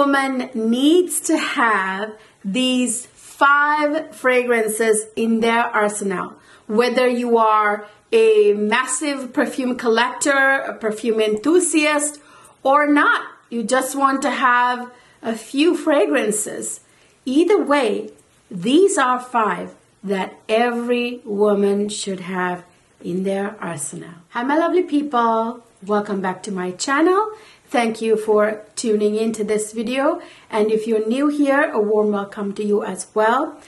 woman needs to have these 5 fragrances in their arsenal. Whether you are a massive perfume collector, a perfume enthusiast, or not, you just want to have a few fragrances. Either way, these are 5 that every woman should have in their arsenal. Hi, my lovely people. Welcome back to my channel. Thank you for tuning into this video. And if you're new here, a warm welcome to you as well.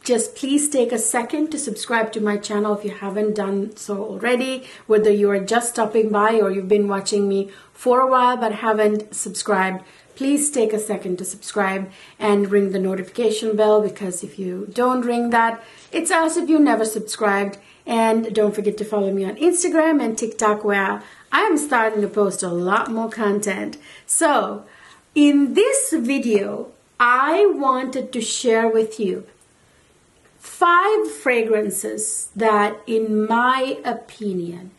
Just please take a second to subscribe to my channel if you haven't done so already. Whether you are just stopping by or you've been watching me for a while but haven't subscribed, please take a second to subscribe and ring the notification bell, because if you don't ring that, it's as if you never subscribed. And don't forget to follow me on Instagram and TikTok, where I'm starting to post a lot more content. So in this video, I wanted to share with you 5 fragrances that, in my opinion,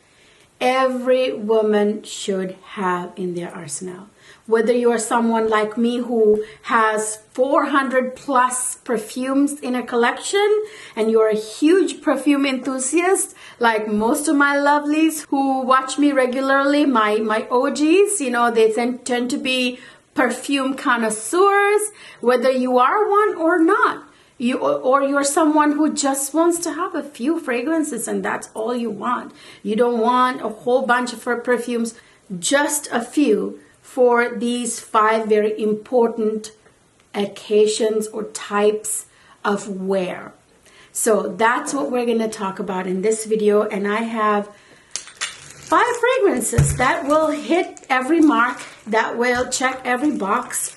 every woman should have in their arsenal. Whether you are someone like me who has 400 plus perfumes in a collection, and you're a huge perfume enthusiast, like most of my lovelies who watch me regularly, my OGs, you know, they tend to be perfume connoisseurs, whether you are one or not. You're someone who just wants to have a few fragrances and that's all you want. You don't want a whole bunch of perfumes, just a few for these 5 very important occasions or types of wear. So that's what we're going to talk about in this video. And I have 5 fragrances that will hit every mark, that will check every box.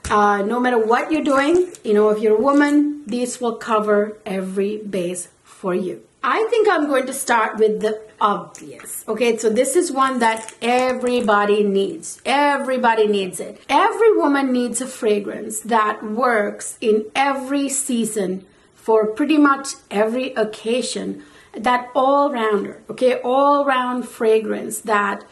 No matter what you're doing, you know, if you're a woman, these will cover every base for you. I think I'm going to start with the obvious. Okay, so this is one that everybody needs. Everybody needs it. Every woman needs a fragrance that works in every season for pretty much every occasion. That all-rounder, okay, all-round fragrance that,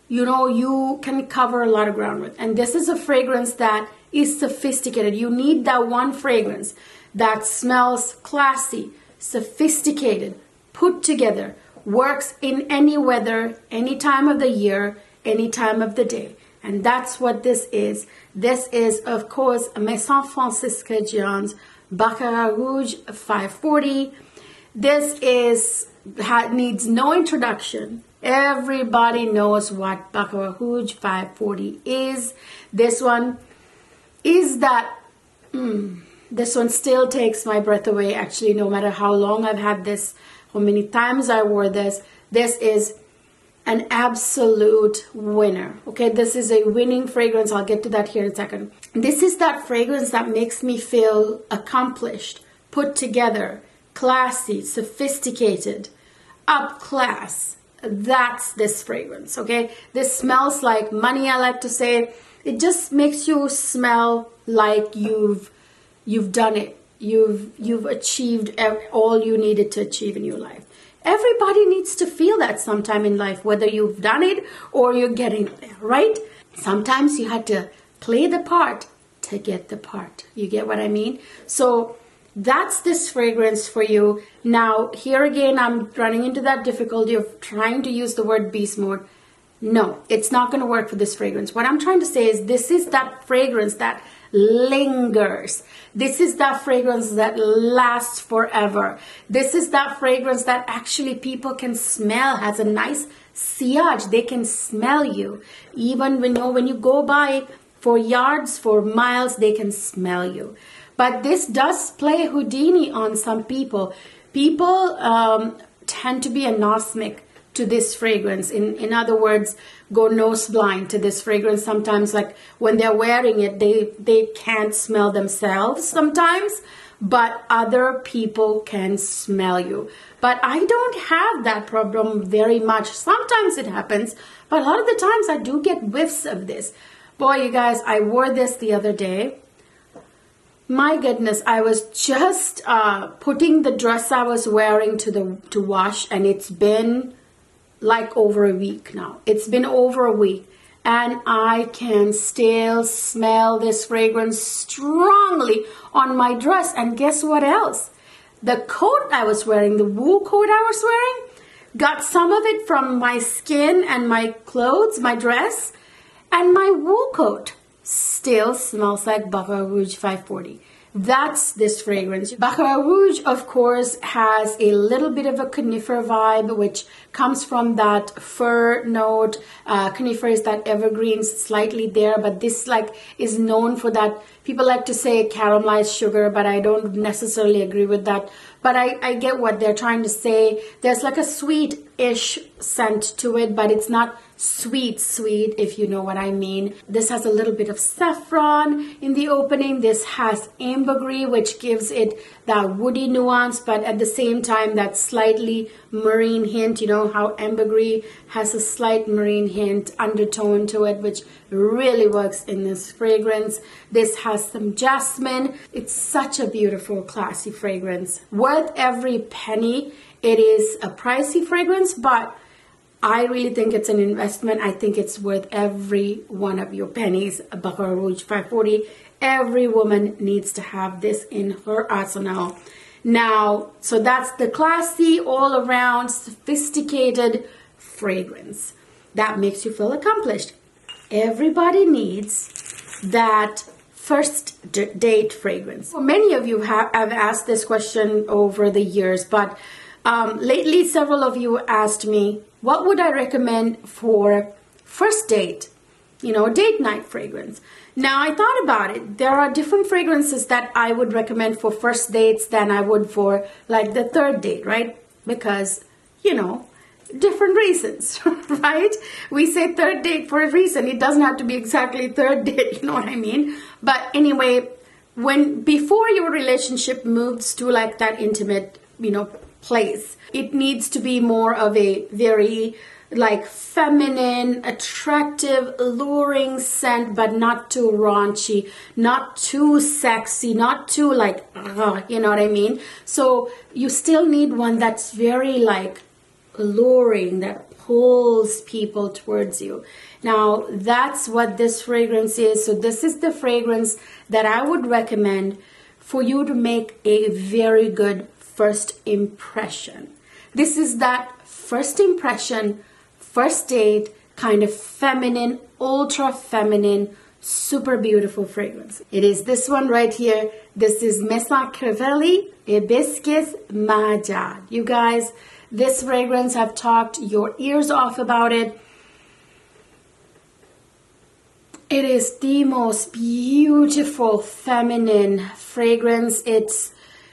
you know, you can cover a lot of ground with. And this is a fragrance that is sophisticated. You need that one fragrance that smells classy, sophisticated, put together, works in any weather, any time of the year, any time of the day. And that's what this is. This is, of course, Maison Francisca Gion's Baccarat Rouge 540. This needs no introduction. Everybody knows what Baccarat Rouge 540 is. This one is that... This one still takes my breath away, actually, no matter how long I've had this, how many times I wore this. This is an absolute winner, okay? This is a winning fragrance. I'll get to that here in a second. This is that fragrance that makes me feel accomplished, put together, classy, sophisticated, up class. That's this fragrance, okay? This smells like money, I like to say. It just makes you smell like you've done it. You've achieved all you needed to achieve in your life. Everybody needs to feel that sometime in life, whether you've done it or you're getting there, right? Sometimes you had to play the part to get the part. You get what I mean? So that's this fragrance for you. Now, here again, I'm running into that difficulty of trying to use the word beast mode. No, it's not going to work for this fragrance. What I'm trying to say is this is that fragrance that lingers. This is that fragrance that lasts forever. This is that fragrance that actually people can smell, has a nice sillage. They can smell you. Even when you go by for yards, for miles, they can smell you. But this does play Houdini on some people. People tend to be anosmic to this fragrance. In other words, go nose blind to this fragrance. Sometimes, like when they're wearing it, they can't smell themselves sometimes, but other people can smell you. But I don't have that problem very much. Sometimes it happens, but a lot of the times I do get whiffs of this. Boy, you guys, I wore this the other day. My goodness, I was just putting the dress I was wearing to wash, and it's been like over a week now. It's been over a week. and I can still smell this fragrance strongly on my dress. And guess what else? The coat I was wearing, the wool coat I was wearing, got some of it from my skin and my clothes, my dress, and my wool coat still smells like Baccarat Rouge 540. That's this fragrance. Baccarat Rouge, of course, has a little bit of a conifer vibe, which comes from that fir note. Conifer is that evergreen, slightly there, but this is known for that. People like to say caramelized sugar, but I don't necessarily agree with that. But I get what they're trying to say. There's like a sweet-ish scent to it, but it's not sweet, if you know what I mean. This has a little bit of saffron in the opening. This has ambergris, which gives it that woody nuance, but at the same time, that slightly marine hint. You know how ambergris has a slight marine hint undertone to it, which really works in this fragrance. This has some jasmine. It's such a beautiful, classy fragrance. Worth every penny. It is a pricey fragrance, but I really think it's an investment. I think it's worth every one of your pennies. Baccarat Rouge 540. Every woman needs to have this in her arsenal. Now, so that's the classy, all-around, sophisticated fragrance that makes you feel accomplished. Everybody needs that first date fragrance. Well, many of you have asked this question over the years, but lately several of you asked me, what would I recommend for first date? You know, date night fragrance. Now, I thought about it. There are different fragrances that I would recommend for first dates than I would for like the third date, right? Because, you know, different reasons, right? We say third date for a reason. It doesn't have to be exactly third date, you know what I mean? But anyway, before your relationship moves to like that intimate, you know, place, it needs to be more of a very like feminine, attractive, alluring scent, but not too raunchy, not too sexy, not too like, you know what I mean? So you still need one that's very like alluring, that pulls people towards you. Now, that's what this fragrance is. So this is the fragrance that I would recommend for you to make a very good first impression. This is that first impression, first date, kind of feminine, ultra feminine, super beautiful fragrance. It is this one right here. This is Messa Crevelli Hibiscus Mahjad. You guys, this fragrance, I've talked your ears off about it. It is the most beautiful feminine fragrance. It's,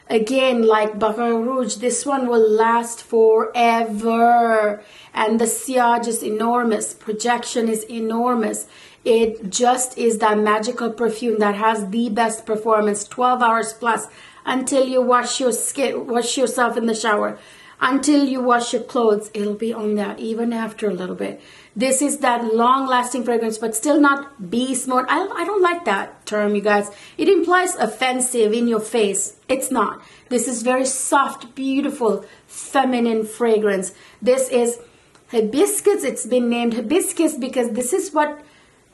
again, like Baccarat Rouge, this one will last forever. And the sillage is enormous. Projection is enormous. It just is that magical perfume that has the best performance, 12 hours plus, until you wash your skin, wash yourself in the shower. Until you wash your clothes, it'll be on there, even after a little bit. This is that long-lasting fragrance, but still not beast mode. I don't like that term, you guys. It implies offensive in your face. It's not. This is very soft, beautiful, feminine fragrance. This is hibiscus. It's been named hibiscus because this is what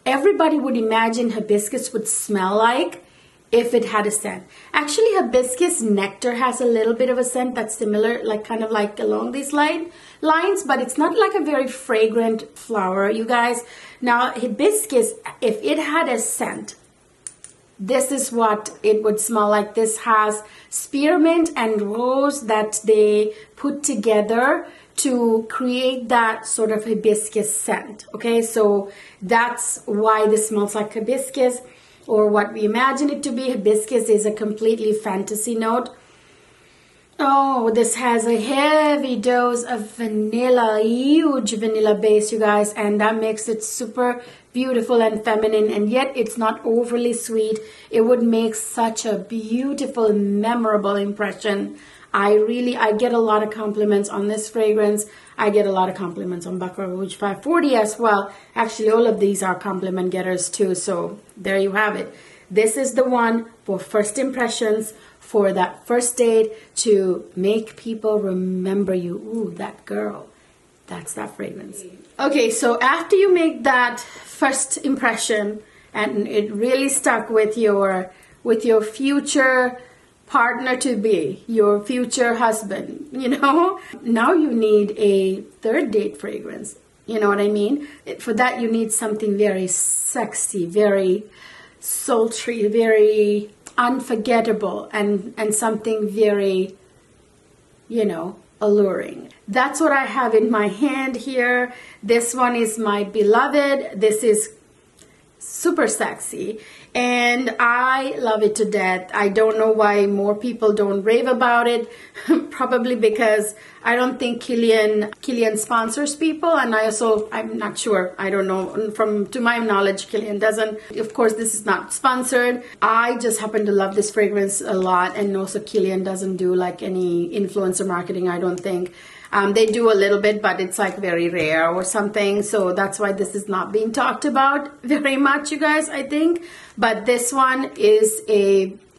everybody would imagine hibiscus would smell like if it had a scent. Actually, hibiscus nectar has a little bit of a scent that's similar, like kind of like along these lines, but it's not like a very fragrant flower, you guys. Now, hibiscus, if it had a scent, this is what it would smell like. This has spearmint and rose that they put together to create that sort of hibiscus scent. Okay, so that's why this smells like hibiscus, or what we imagine it to be. Hibiscus is a completely fantasy note. Oh, this has a heavy dose of vanilla, huge vanilla base, you guys, and that makes it super beautiful and feminine, and yet it's not overly sweet. It would make such a beautiful, memorable impression. I get a lot of compliments on this fragrance. I get a lot of compliments on Baccarat Rouge 540 as well. Actually, all of these are compliment getters too, so there you have it. This is the one for first impressions, for that first date, to make people remember you. Ooh, that girl. That's that fragrance. Okay, so after you make that first impression and it really stuck with your future partner to be, your future husband, now you need a third date fragrance. You know what I mean? For that, you need something very sexy, very sultry, very unforgettable, and something very, alluring. That's what I have in my hand here. This one is my beloved. This is super sexy and I love it to death. I don't know why more people don't rave about it. Probably because I don't think Kilian sponsors people, and I'm not sure. I don't know. To my knowledge, Kilian doesn't. Of course, this is not sponsored. I just happen to love this fragrance a lot, and also Kilian doesn't do like any influencer marketing, I don't think. They do a little bit, but it's like very rare or something. So that's why this is not being talked about very much, you guys, I think. But this one is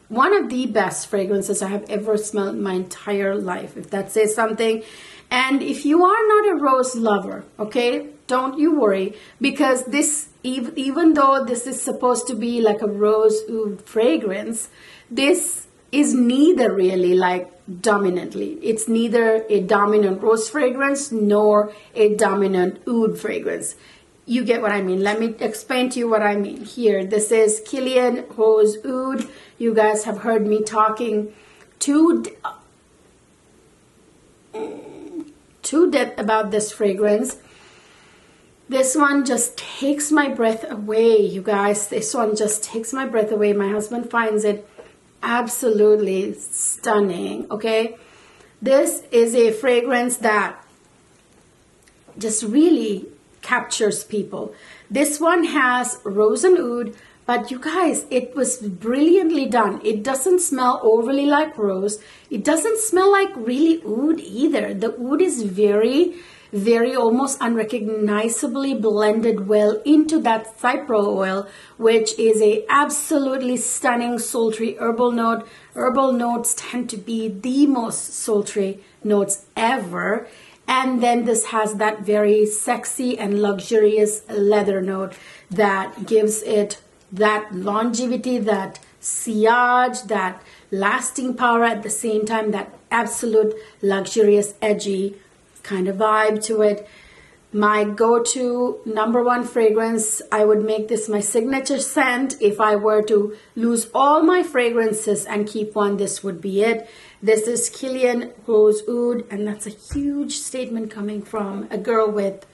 one of the best fragrances I have ever smelled in my entire life, if that says something. And if you are not a rose lover, okay, don't you worry, because this, even though this is supposed to be like a rose oud fragrance, this is neither really like dominantly. It's neither a dominant rose fragrance nor a dominant oud fragrance. You get what I mean. Let me explain to you what I mean here. This is Kilian Rose Oud. You guys have heard me talking to depth about this fragrance. This one just takes my breath away, you guys. This one just takes my breath away. My husband finds it absolutely stunning, okay? This is a fragrance that just really captures people. This one has rose and oud, but you guys, it was brilliantly done. It doesn't smell overly like rose. It doesn't smell like really oud either. The oud is very, very almost unrecognizably blended well into that cypro oil, which is a absolutely stunning sultry herbal note. Herbal notes tend to be the most sultry notes ever. And then this has that very sexy and luxurious leather note that gives it that longevity, that sillage, that lasting power at the same time, that absolute luxurious, edgy kind of vibe to it. My go-to #1 fragrance, I would make this my signature scent. If I were to lose all my fragrances and keep one, this would be it. This is Kilian Rose Oud, and that's a huge statement coming from a girl with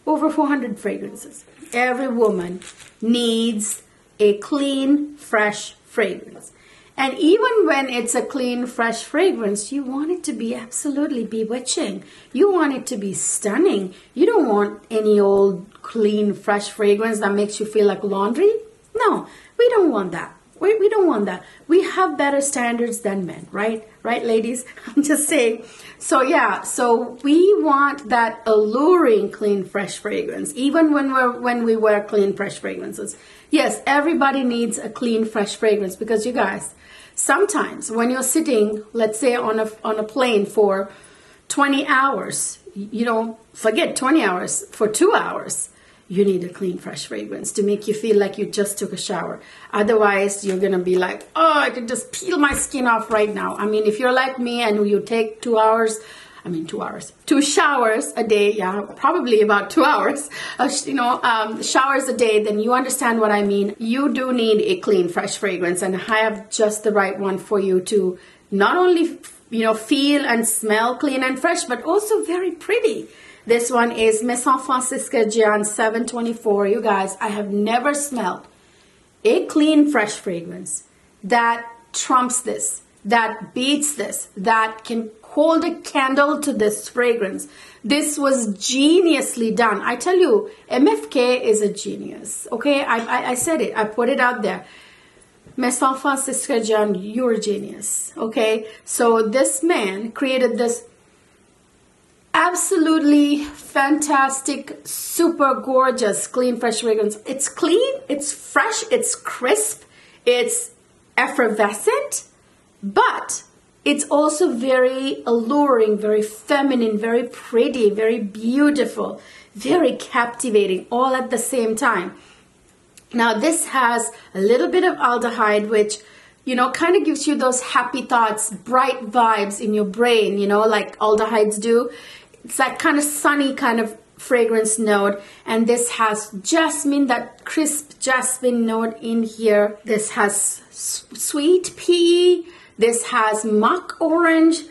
over 400 fragrances. Every woman needs a clean, fresh fragrance. And even when it's a clean, fresh fragrance, you want it to be absolutely bewitching. You want it to be stunning. You don't want any old, clean, fresh fragrance that makes you feel like laundry. No, we don't want that. We don't want that. We have better standards than men, right? Right, ladies? I'm just saying. So yeah, so we want that alluring, clean, fresh fragrance, even when we wear clean, fresh fragrances. Yes, everybody needs a clean, fresh fragrance, because you guys, sometimes when you're sitting, let's say on a plane for 20 hours, forget 20 hours, for 2 hours, you need a clean, fresh fragrance to make you feel like you just took a shower. Otherwise, you're going to be like, oh, I could just peel my skin off right now. I mean, if you're like me and you take 2 showers a day, yeah, probably about 2 hours, showers a day, then you understand what I mean. You do need a clean, fresh fragrance, and I have just the right one for you to not only, feel and smell clean and fresh, but also very pretty. This one is Maison Francisca Gian 724. You guys, I have never smelled a clean, fresh fragrance that trumps this, that beats this, that can hold a candle to this fragrance. This was geniusly done. I tell you, MFK is a genius. Okay, I said it. I put it out there. Maison Francisca Gian, you're a genius. Okay, so this man created this absolutely fantastic, super gorgeous, clean, fresh fragrance. It's clean, it's fresh, it's crisp, it's effervescent, but it's also very alluring, very feminine, very pretty, very beautiful, very captivating, all at the same time. Now this has a little bit of aldehyde, which, you know, kind of gives you those happy thoughts, bright vibes in your brain, you know, like aldehydes do. It's that kind of sunny kind of fragrance note. And this has jasmine, that crisp jasmine note in here. This has sweet pea. This has mock orange.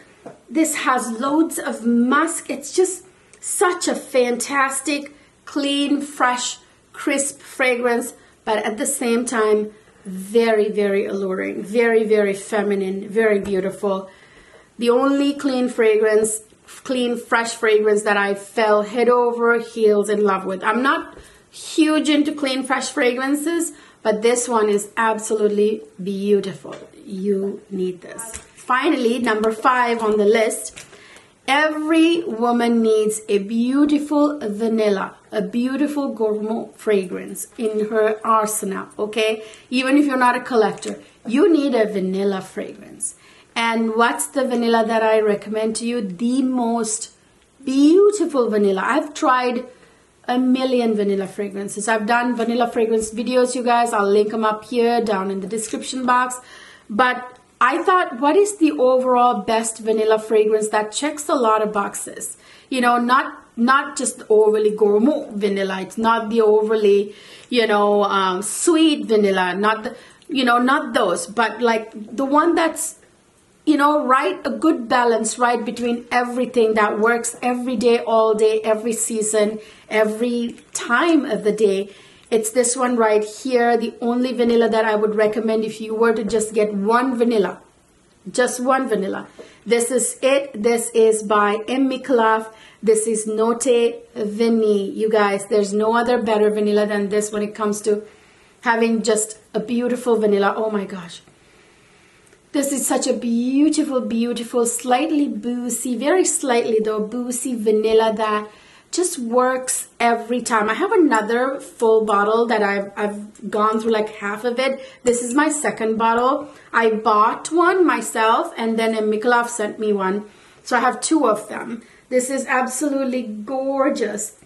This has loads of musk. It's just such a fantastic, clean, fresh, crisp fragrance, but at the same time, very, very alluring, very, very feminine, very beautiful. The only clean, fresh fragrance that I fell head over heels in love with. I'm not huge into clean, fresh fragrances, but this one is absolutely beautiful. You need this. Finally, number 5 on the list. Every woman needs a beautiful vanilla, a beautiful Gourmand fragrance in her arsenal, okay? Even if you're not a collector, you need a vanilla fragrance. And what's the vanilla that I recommend to you? The most beautiful vanilla. I've tried a million vanilla fragrances. I've done vanilla fragrance videos, you guys. I'll link them up here down in the description box. But I thought, what is the overall best vanilla fragrance that checks a lot of boxes? You know, not just the overly gourmand vanilla. It's not the overly, you know, sweet vanilla. Not the, you know, not those, but like the one that's, you know, right, a good balance, right, between everything that works every day, all day, every season, every time of the day. It's this one right here, the only vanilla that I would recommend if you were to just get one vanilla. Just one vanilla. This is it. This is by M. Micallef. This is Note Vanille. You guys, there's no other better vanilla than this when it comes to having just a beautiful vanilla. Oh my gosh. This is such a beautiful, beautiful, slightly boozy, very slightly though, boozy vanilla that just works every time. I have another full bottle that I've gone through like half of it. This is my second bottle. I bought one myself and then M. Micallef sent me one. So I have 2 of them. This is absolutely gorgeous.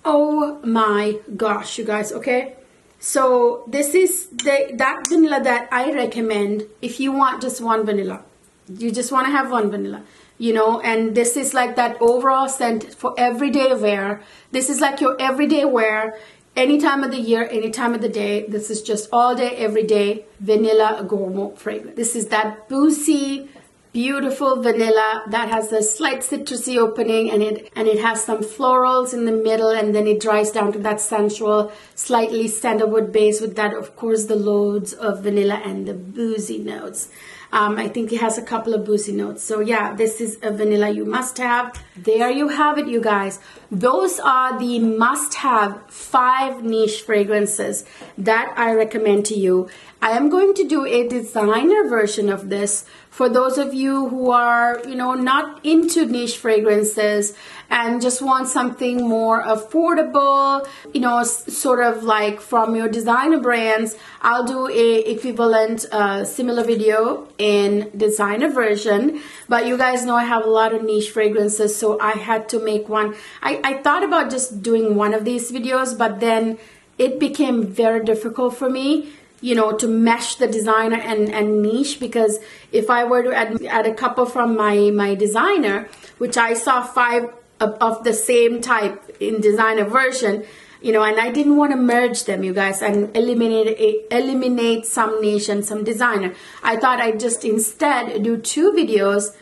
Oh my gosh, you guys, okay? So this is that vanilla that I recommend if you want just one vanilla. You just want to have one vanilla. You know, and this is like that overall scent for everyday wear. This is like your everyday wear, any time of the year, any time of the day. This is just all day, every day, vanilla Gourmand fragrance. This is that boozy, beautiful vanilla that has a slight citrusy opening, and it has some florals in the middle, and then it dries down to that sensual, slightly sandalwood base with that, of course, the loads of vanilla and the boozy notes. I think it has a couple of boozy notes. So yeah, this is a vanilla you must have. There you have it, you guys. Those are the must-have 5 niche fragrances that I recommend to you. I am going to do a designer version of this for those of you who are, you know, not into niche fragrances and just want something more affordable, you know, sort of like from your designer brands. I'll do a equivalent similar video in designer version, but you guys know I have a lot of niche fragrances, so I had to make one. I thought about just doing one of these videos, but then it became very difficult for me, you know, to mesh the designer and niche, because if I were to add a couple from my designer, which I saw 5 of the same type in designer version, you know, and I didn't want to merge them, you guys, and eliminate some niche and some designer. I thought I'd just instead do 2 videos,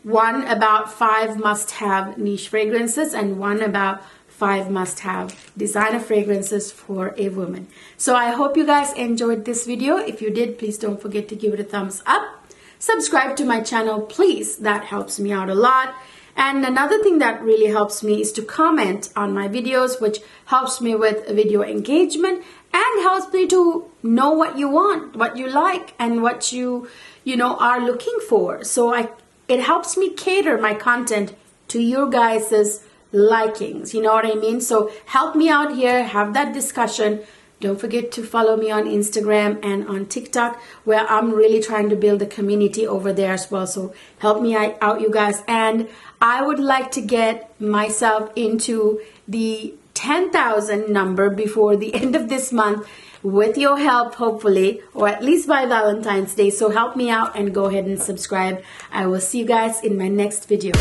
one about 5 must-have niche fragrances and one about 5 must-have designer fragrances for a woman. So I hope you guys enjoyed this video. If you did, please don't forget to give it a thumbs up. Subscribe to my channel, please. That helps me out a lot. And another thing that really helps me is to comment on my videos, which helps me with video engagement and helps me to know what you want, what you like, and what you know, are looking for. So it helps me cater my content to your guys's likings, you know what I mean? So help me out here, have that discussion, Don't forget to follow me on Instagram and on TikTok, where I'm really trying to build a community over there as well. So help me out, you guys. And I would like to get myself into the 10,000 number before the end of this month, with your help, hopefully, or at least by Valentine's Day. So help me out and go ahead and subscribe. I will see you guys in my next video.